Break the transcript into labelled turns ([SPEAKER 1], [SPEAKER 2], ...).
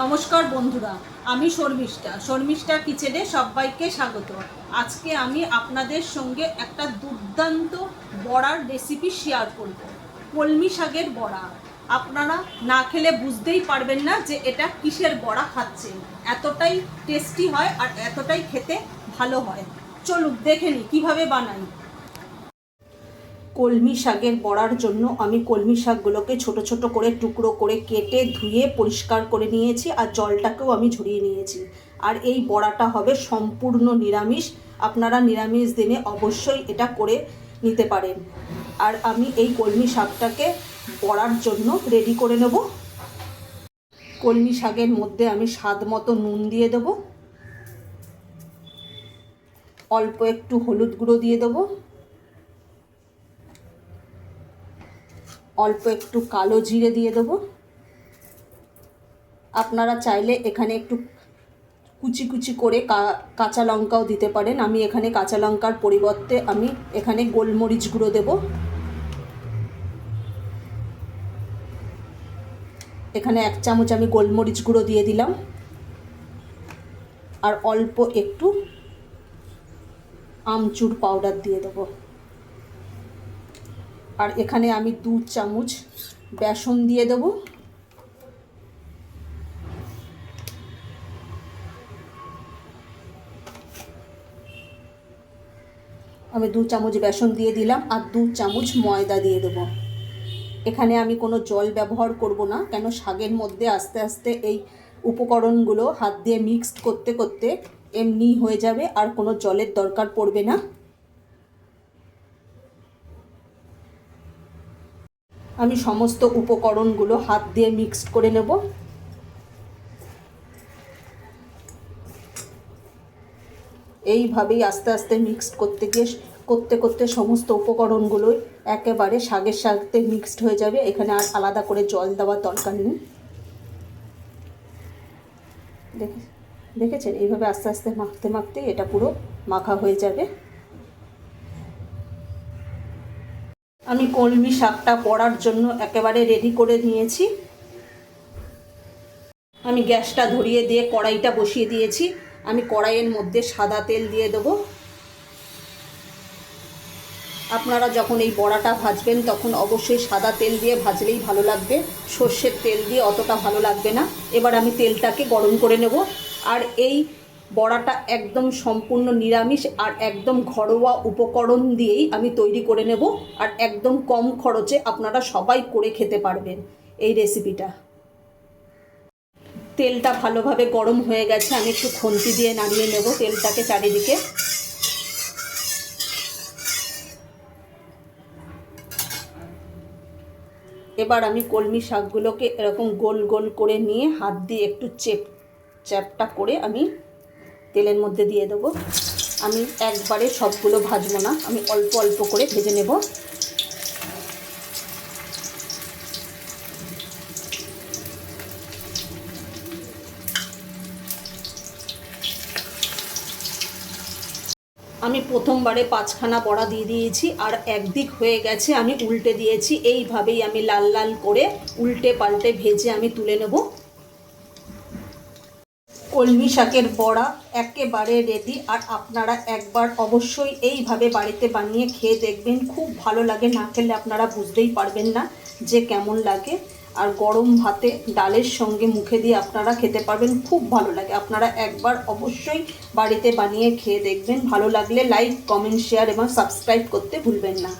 [SPEAKER 1] নমস্কার বন্ধুরা, আমি শর্মিষ্ঠা কিচেনে সবাইকে স্বাগত। আজকে আমি আপনাদের সঙ্গে একটা দুর্দান্ত বড়ার রেসিপি শেয়ার করব। কলমি শাকের বড়া। আপনারা না খেলে বুঝতেই পারবেন না যে এটা কিসের বড়া খাচ্ছেন। এতটাই টেস্টি হয় আর এতটাই খেতে ভালো হয়। চলুন দেখে নিই কীভাবে বানাই। কলমি শাকের বড়ার জন্য আমি কলমি শাকগুলোকে ছোট ছোট করে টুকরো করে কেটে ধুয়ে পরিষ্কার করে নিয়েছি আর জলটাকেও আমি ঝরিয়ে নিয়েছি। আর এই বড়াটা হবে সম্পূর্ণ নিরামিষ। আপনারা নিরামিষ দিনে অবশ্যই এটা করে নিতে পারেন। আর আমি এই কলমি শাকটাকে বড়ার জন্য রেডি করে নেব। কলমি শাকের মধ্যে আমি স্বাদ মতো নুন দিয়ে দেবো, অল্প একটু হলুদ গুঁড়ো দিয়ে দেবো, অল্প একটু কালো জিরে দিয়ে দেবো। আপনারা চাইলে এখানে একটু কুচি কুচি করে কাঁচা লঙ্কাও দিতে পারেন। আমি এখানে কাঁচা লঙ্কার পরিবর্তে আমি এখানে গোলমরিচ গুঁড়ো দেব। এখানে 1 চামচ আমি গোলমরিচ গুঁড়ো দিয়ে দিলাম আর অল্প একটু আমচুর পাউডার দিয়ে দেবো। আর এখানে আমি 2 চামচ বেসন দিয়ে দেবো। আমি 2 চামচ বেসন দিয়ে দিলাম আর 2 চামচ ময়দা দিয়ে দেবো। এখানে আমি কোনো জল ব্যবহার করব না, কেন শাকের মধ্যে আস্তে আস্তে এই উপকরণগুলো হাত দিয়ে মিক্সড করতে করতে এমনি হয়ে যাবে আর কোনো জলের দরকার পড়বে না। আমি সমস্ত উপকরণগুলো হাত দিয়ে মিক্সড করে নেব। এইভাবেই আস্তে আস্তে মিক্সড করতে করতে সমস্ত উপকরণগুলো একেবারে শাকের সাথে মিক্সড হয়ে যাবে। এখানে আর আলাদা করে জল দেওয়ার দরকার নেই। দেখেছেন, এইভাবে আস্তে আস্তে মাখতে মাখতে এটা পুরো মাখা হয়ে যাবে। আমি কলমি শাকটা বড়ার জন্য একেবারে রেডি করে নিয়েছি। আমি গ্যাসটা ধরিয়ে দিয়ে কড়াইটা বসিয়ে দিয়েছি। আমি কড়াইয়ের মধ্যে সাদা তেল দিয়ে দেবো। আপনারা যখন এই বড়াটা ভাজবেন তখন অবশ্যই সাদা তেল দিয়ে ভাজলেই ভালো লাগবে, সর্ষের তেল দিয়ে অতটা ভালো লাগবে না। এবার আমি তেলটাকে গরম করে নেব। আর এই বড়াটা একদম সম্পূর্ণ নিরামিষ আর একদম ঘরোয়া উপকরণ দিয়েই আমি তৈরি করে নেব। আর একদম কম খরচে আপনারা সবাই করে খেতে পারবেন এই রেসিপিটা। তেলটা ভালোভাবে গরম হয়ে গেছে। আমি একটু খুন্তি দিয়ে নাড়িয়ে নেব তেলটাকে চারিদিকে। এবার আমি কলমি শাকগুলোকে এরকম গোল গোল করে নিয়ে হাত দিয়ে একটু চ্যাপটা করে আমি তেলের মধ্যে দিয়ে দেবো। আমি একবারে সবগুলো ভাজবো না, আমি অল্প অল্প করে ভেজে নেব। আমি প্রথমবারে 5খানা বড়া দিয়ে দিয়েছি আর একদিক হয়ে গেছে, আমি উল্টে দিয়েছি। এইভাবেই আমি লাল লাল করে উল্টে পাল্টে ভেজে আমি তুলে নেব। কলমি শাকের বড়া একেবারে রেডি। আর আপনারা একবার অবশ্যই এইভাবে বাড়িতে বানিয়ে খেয়ে দেখবেন, খুব ভালো লাগে। না খেলে আপনারা বুঝতেই পারবেন না যে কেমন লাগে। আর গরম ভাতে ডালের সঙ্গে মুখে দিয়ে আপনারা খেতে পারবেন, খুব ভালো লাগে। আপনারা একবার অবশ্যই বাড়িতে বানিয়ে খেয়ে দেখবেন। ভালো লাগলে লাইক, কমেন্ট, শেয়ার এবং সাবস্ক্রাইব করতে ভুলবেন না।